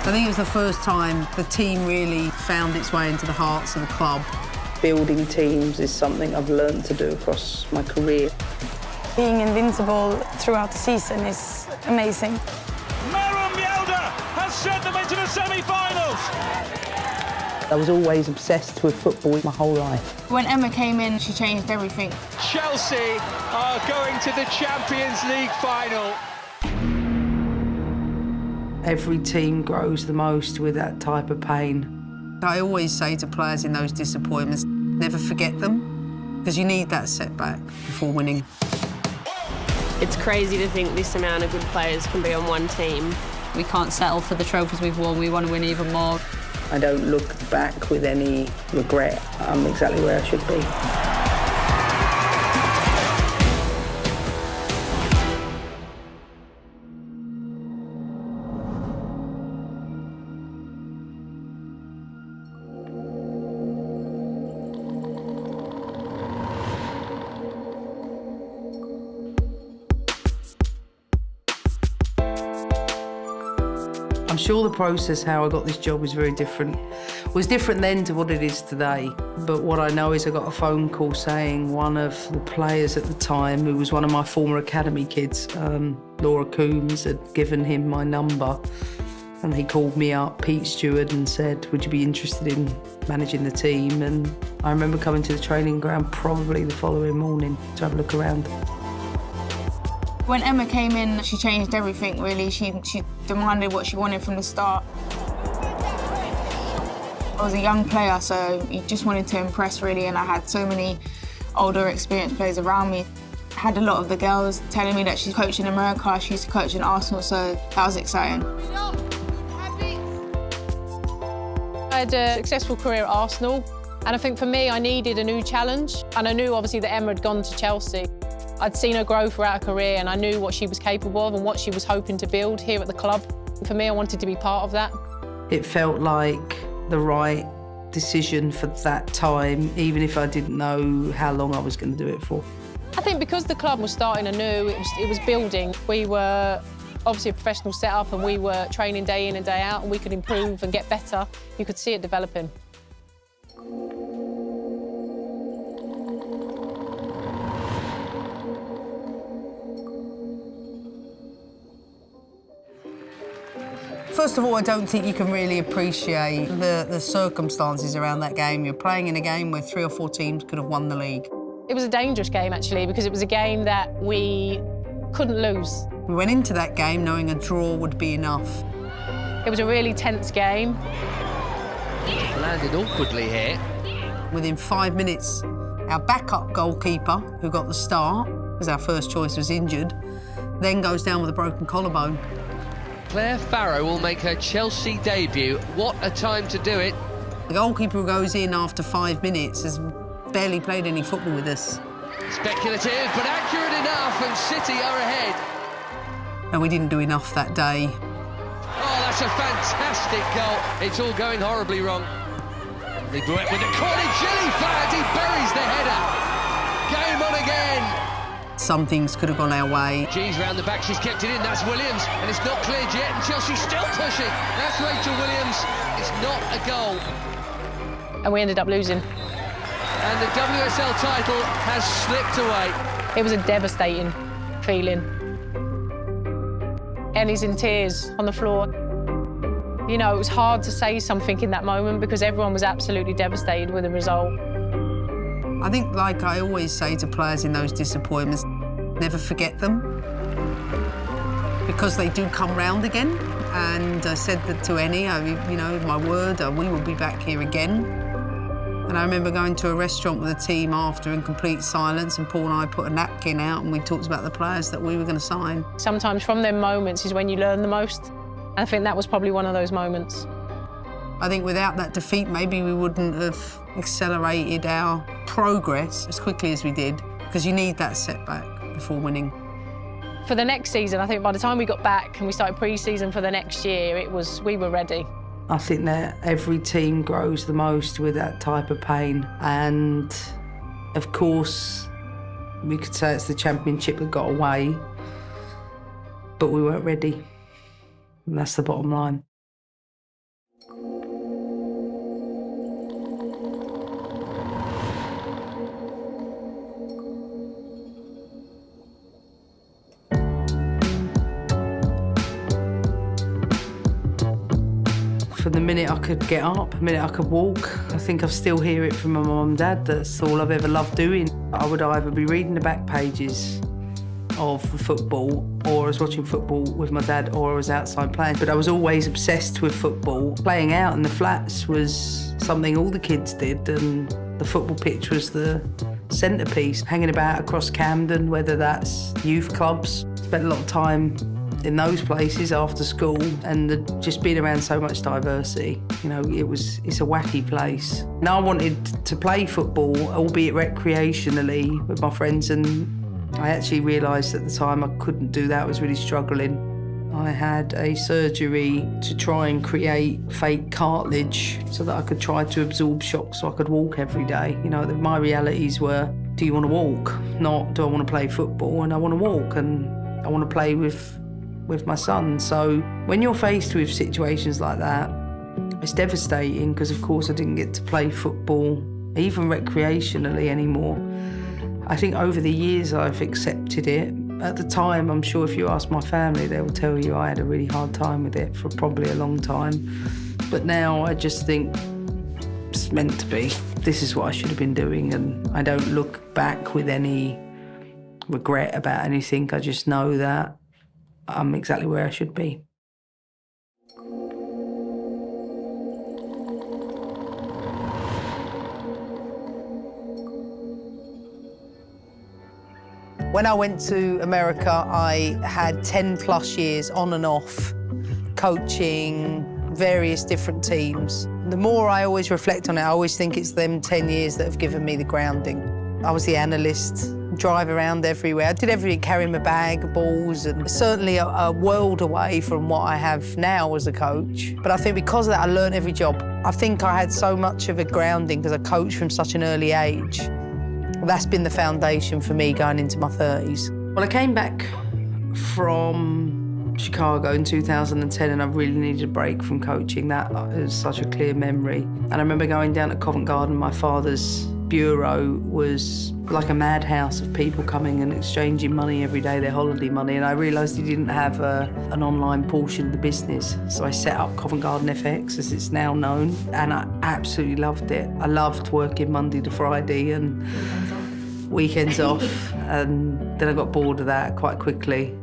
I think it was the first time the team really found its way into the hearts of the club. Building teams is something I've learned to do across my career. Being invincible throughout the season is amazing. Maren Mjelde has sent them into the semi-finals. I was always obsessed with football my whole life. When Emma came in, she changed everything. Chelsea are going to the Champions League final. Every team grows the most with that type of pain. I always say to players in those disappointments, never forget them, because you need that setback before winning. It's crazy to think this amount of good players can be on one team. We can't settle for the trophies we've won. We want to win even more. I don't look back with any regret. I'm exactly where I should be. I'm sure the process how I got this job was very different. It was different then to what it is today. But what I know is I got a phone call saying one of the players at the time, who was one of my former academy kids, Laura Coombs, had given him my number. And he called me up, Pete Stewart, and said, would you be interested in managing the team? And I remember coming to the training ground probably the following morning to have a look around. When Emma came in, she changed everything, really. She demanded what she wanted from the start. I was a young player, so you just wanted to impress, really, and I had so many older, experienced players around me. I had a lot of the girls telling me that she's coaching America, she used to coach in Arsenal, so that was exciting. I had a successful career at Arsenal, and I think for me, I needed a new challenge. And I knew, obviously, that Emma had gone to Chelsea. I'd seen her grow throughout her career, and I knew what she was capable of and what she was hoping to build here at the club. For me, I wanted to be part of that. It felt like the right decision for that time, even if I didn't know how long I was going to do it for. I think because the club was starting anew, it was building. We were obviously a professional setup, and we were training day in and day out, and we could improve and get better. You could see it developing. First of all, I don't think you can really appreciate the circumstances around that game. You're playing in a game where 3 or 4 teams could have won the league. It was a dangerous game, actually, because it was a game that we couldn't lose. We went into that game knowing a draw would be enough. It was a really tense game. Landed awkwardly here. Within 5 minutes, our backup goalkeeper, who got the start, because our first choice was injured, then goes down with a broken collarbone. Claire Farrow will make her Chelsea debut. What a time to do it. The goalkeeper who goes in after 5 minutes has barely played any football with us. Speculative, but accurate enough, and City are ahead. And we didn't do enough that day. Oh, that's a fantastic goal. It's all going horribly wrong. They blew it with the corner. Gilly flat, he buries the header. Game on again. Some things could have gone our way. G's round the back, she's kept it in, that's Williams, and it's not cleared yet, and Chelsea still pushing. That's Rachel Williams. It's not a goal. And we ended up losing. And the WSL title has slipped away. It was a devastating feeling. Ellie's in tears on the floor. You know, it was hard to say something in that moment because everyone was absolutely devastated with the result. I think, like I always say to players in those disappointments, never forget them, because they do come round again. And I said that to Annie, you know, my word, we will be back here again. And I remember going to a restaurant with the team after in complete silence, and Paul and I put a napkin out and we talked about the players that we were going to sign. Sometimes from them moments is when you learn the most. And I think that was probably one of those moments. I think without that defeat, maybe we wouldn't have accelerated our progress as quickly as we did, because you need that setback before winning. For the next season, I think by the time we got back and we started pre-season for the next year, we were ready. I think that every team grows the most with that type of pain. And, of course, we could say it's the championship that got away, but we weren't ready. And that's the bottom line. from the minute I could get up, the minute I could walk. I think I still hear it from my mum and dad. That's all I've ever loved doing. I would either be reading the back pages of football, or I was watching football with my dad, or I was outside playing. But I was always obsessed with football. Playing out in the flats was something all the kids did, and the football pitch was the centrepiece. Hanging about across Camden, whether that's youth clubs, spent a lot of time in those places after school, and just being around so much diversity. You know, it's a wacky place. And I wanted to play football, albeit recreationally, with my friends, and I actually realised at the time I couldn't do that. I was really struggling. I had a surgery to try and create fake cartilage so that I could try to absorb shock so I could walk every day. You know, my realities were, do you want to walk? Not, do I want to play football? And I want to walk, and I want to play with my son. So when you're faced with situations like that, it's devastating, because of course I didn't get to play football, even recreationally, anymore. I think over the years I've accepted it. At the time, I'm sure if you ask my family, they will tell you I had a really hard time with it for probably a long time. But now I just think it's meant to be. This is what I should have been doing, and I don't look back with any regret about anything. I just know that I'm exactly where I should be. When I went to America, I had 10 plus years on and off coaching various different teams. The more I always reflect on it, I always think it's them 10 years that have given me the grounding. I was the analyst, drive around everywhere. I did everything, carrying my bag, balls, and certainly a world away from what I have now as a coach. But I think because of that, I learned every job. I think I had so much of a grounding because I coached from such an early age. That's been the foundation for me going into my 30s. Well, I came back from Chicago in 2010, and I really needed a break from coaching. That is such a clear memory. And I remember going down to Covent Garden. My father's bureau was like a madhouse of people coming and exchanging money every day, their holiday money, and I realised he didn't have an online portion of the business. So I set up Covent Garden FX, as it's now known, and I absolutely loved it. I loved working Monday to Friday and weekends off, and then I got bored of that quite quickly.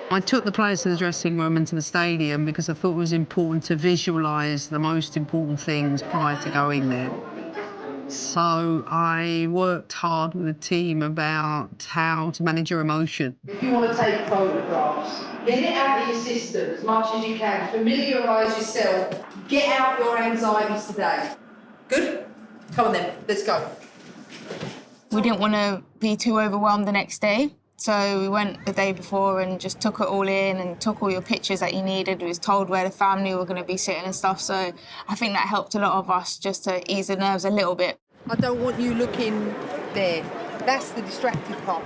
I took the players to the dressing room and to the stadium because I thought it was important to visualise the most important things prior to going there. So I worked hard with the team about how to manage your emotion. If you want to take photographs, get it out of your system as much as you can. Familiarise yourself. Get out your anxieties today. Good? Come on then, let's go. We didn't want to be too overwhelmed the next day. So we went the day before and just took it all in and took all your pictures that you needed. We was told where the family were going to be sitting and stuff. So I think that helped a lot of us just to ease the nerves a little bit. I don't want you looking there. That's the distracted part.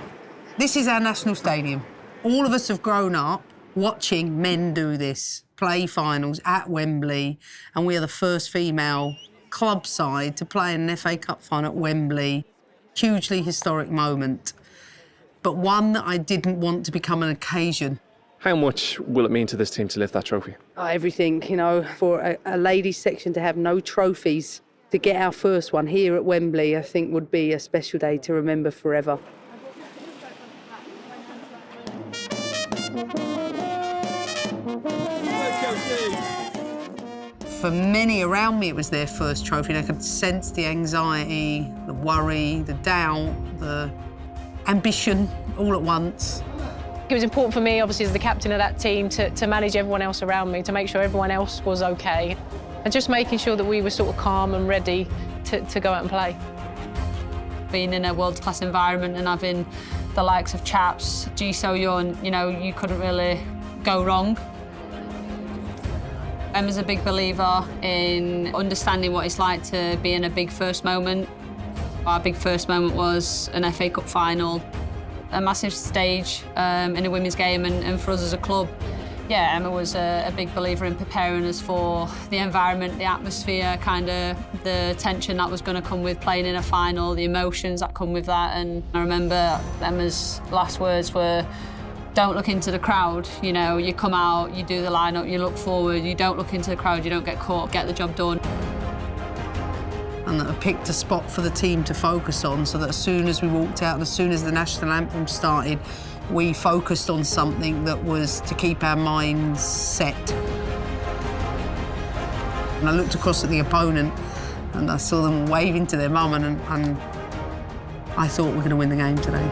This is our national stadium. All of us have grown up watching men do this, play finals at Wembley, and we are the first female club side to play in an FA Cup final at Wembley. Hugely historic moment, but one that I didn't want to become an occasion. How much will it mean to this team to lift that trophy? Everything, you know, for a ladies section to have no trophies, to get our first one here at Wembley, I think would be a special day to remember forever. For many around me, it was their first trophy, and I could sense the anxiety, the worry, the doubt, the ambition all at once. It was important for me, obviously, as the captain of that team, to manage everyone else around me, to make sure everyone else was OK, and just making sure that we were sort of calm and ready to go out and play. Being in a world-class environment and having the likes of Chaps, Ji So-yeon, you know, you couldn't really go wrong. Emma's a big believer in understanding what it's like to be in a big first moment. Our big first moment was an FA Cup final, a massive stage in a women's game, and for us as a club, yeah, Emma was a big believer in preparing us for the environment, the atmosphere, kind of the tension that was going to come with playing in a final, the emotions that come with that. And I remember Emma's last words were, don't look into the crowd, you know, you come out, you do the line-up, you look forward, you don't look into the crowd, you don't get caught, get the job done. And that I picked a spot for the team to focus on so that as soon as we walked out and as soon as the national anthem started, we focused on something that was to keep our minds set. And I looked across at the opponent and I saw them waving to their mum and I thought we're going to win the game today.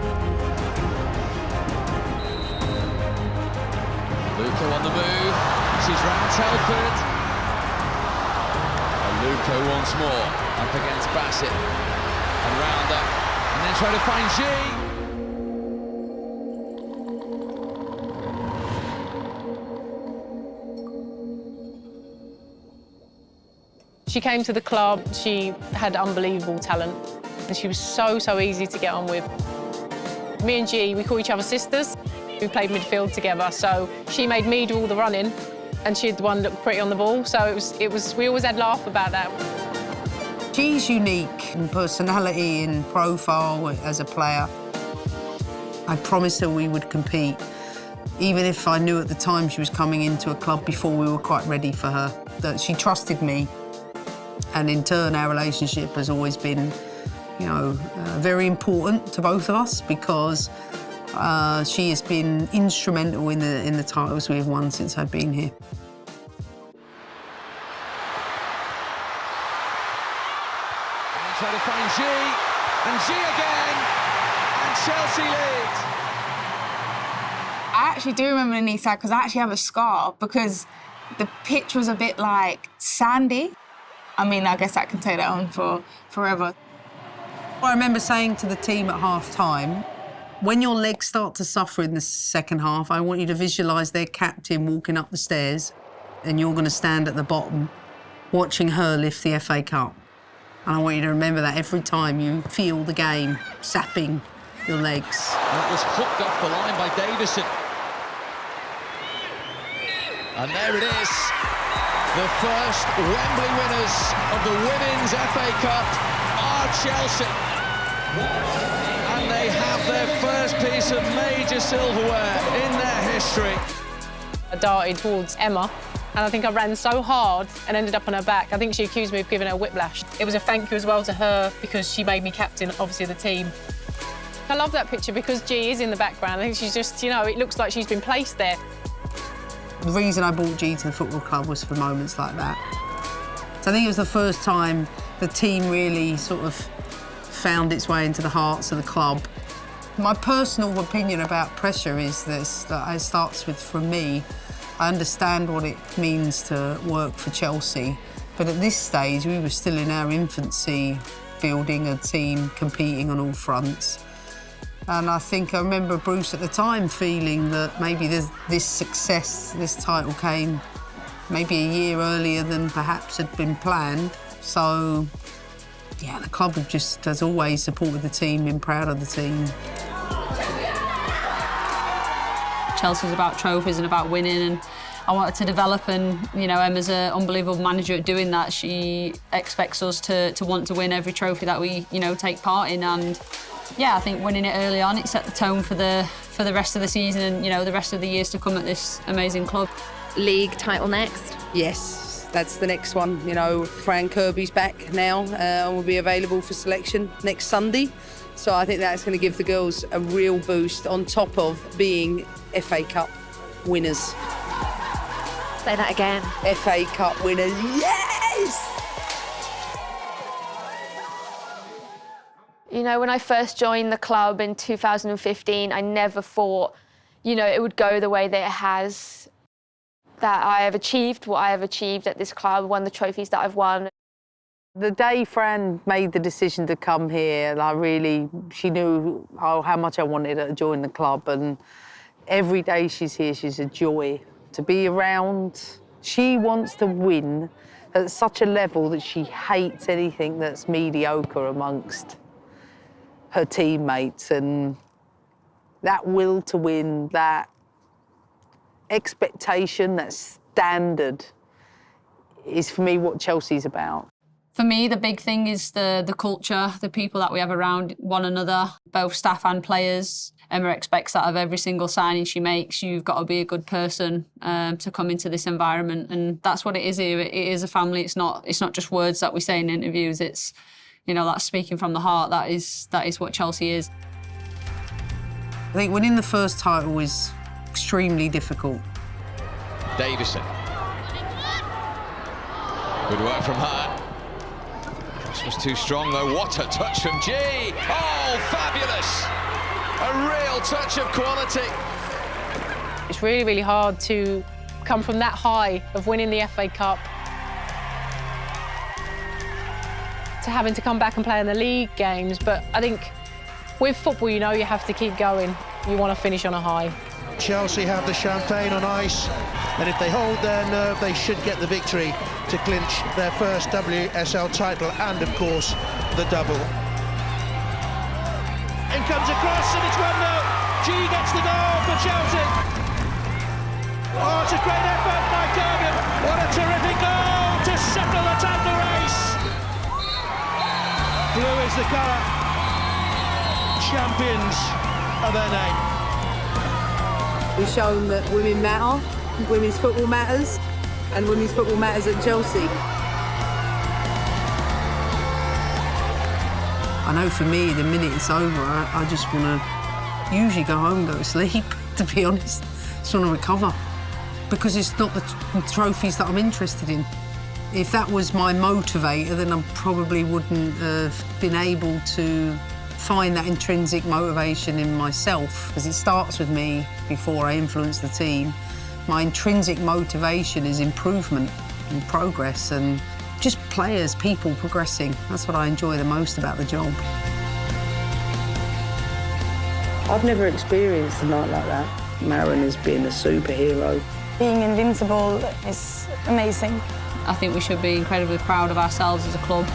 Luco on the move, she's round Telford. And Luco once more, up against Bassett. And round up, and then try to find G. She came to the club, she had unbelievable talent, and she was so easy to get on with. Me and G, we call each other sisters. We played midfield together, so she made me do all the running, and she'd the one look pretty on the ball, so we always had a laugh about that. G's unique in personality and profile as a player. I promised her we would compete, even if I knew at the time she was coming into a club before we were quite ready for her, that she trusted me. And in turn, our relationship has always been, you know, very important to both of us because she has been instrumental in the titles we've won since I've been here. And try to find G, and G again, and Chelsea lead. I actually do remember the knee tag because I actually have a scar because the pitch was a bit like sandy. I mean, I guess I can take that on for forever. I remember saying to the team at half-time, when your legs start to suffer in the second half, I want you to visualise their captain walking up the stairs and you're going to stand at the bottom watching her lift the FA Cup. And I want you to remember that every time you feel the game sapping your legs. That was hooked off the line by Davison. And there it is. The first Wembley winners of the Women's FA Cup are Chelsea. And they have their first piece of major silverware in their history. I darted towards Emma, and I think I ran so hard and ended up on her back. I think she accused me of giving her whiplash. It was a thank you as well to her because she made me captain, obviously, of the team. I love that picture because G is in the background. I think she's just, you know, it looks like she's been placed there. The reason I brought G to the football club was for moments like that. So I think it was the first time the team really sort of found its way into the hearts of the club. My personal opinion about pressure is this, that it starts with, from me, I understand what it means to work for Chelsea, but at this stage we were still in our infancy, building a team, competing on all fronts. And I think I remember Bruce at the time feeling that maybe this success, this title came maybe a year earlier than perhaps had been planned. So, yeah, the club have just, as always, supported the team, been proud of the team. Chelsea's about trophies and about winning, and I wanted to develop, and, you know, Emma's an unbelievable manager at doing that. She expects us to want to win every trophy that we, you know, take part in, and yeah, I think winning it early on, it set the tone for the rest of the season and, you know, the rest of the years to come at this amazing club. League title next? Yes, that's the next one. You know, Fran Kirby's back now and will be available for selection next Sunday. So I think that's going to give the girls a real boost on top of being FA Cup winners. Say that again. FA Cup winners, yes! You know, when I first joined the club in 2015, I never thought, you know, it would go the way that it has, that I have achieved what I have achieved at this club, won the trophies that I've won. The day Fran made the decision to come here, she knew how much I wanted her to join the club, and every day she's here, she's a joy to be around. She wants to win at such a level that she hates anything that's mediocre amongst her teammates, and that will to win, that expectation, that standard is for me what Chelsea's about. For me, the big thing is the culture, the people that we have around one another, both staff and players. Emma expects that of every single signing she makes. You've got to be a good person to come into this environment, and that's what it is here. It is a family. It's not just words that we say in interviews. It's, you know, that's speaking from the heart. That is what Chelsea is. I think winning the first title is extremely difficult. Davison. Good work from her. This was too strong though. What a touch from G. Oh, fabulous. A real touch of quality. It's really, really hard to come from that high of winning the FA Cup to having to come back and play in the league games. But I think with football, you know, you have to keep going. You want to finish on a high. Chelsea have the champagne on ice, and if they hold their nerve, they should get the victory to clinch their first WSL title and, of course, the double. In comes across and it's 1-0. G gets the goal for Chelsea. Oh, it's a great effort by Kerghan. What a terrific goal to settle the title race. Blue is the colour. Champions of their name. We've shown that women matter, women's football matters, and women's football matters at Chelsea. I know for me, the minute it's over, I just want to usually go home, go to sleep, to be honest. Just want to recover. Because it's not the trophies that I'm interested in. If that was my motivator, then I probably wouldn't have been able to find that intrinsic motivation in myself, because it starts with me before I influence the team. My intrinsic motivation is improvement and progress and just players, people progressing. That's what I enjoy the most about the job. I've never experienced a night like that. Maren has been a superhero. Being invincible is amazing. I think we should be incredibly proud of ourselves as a club.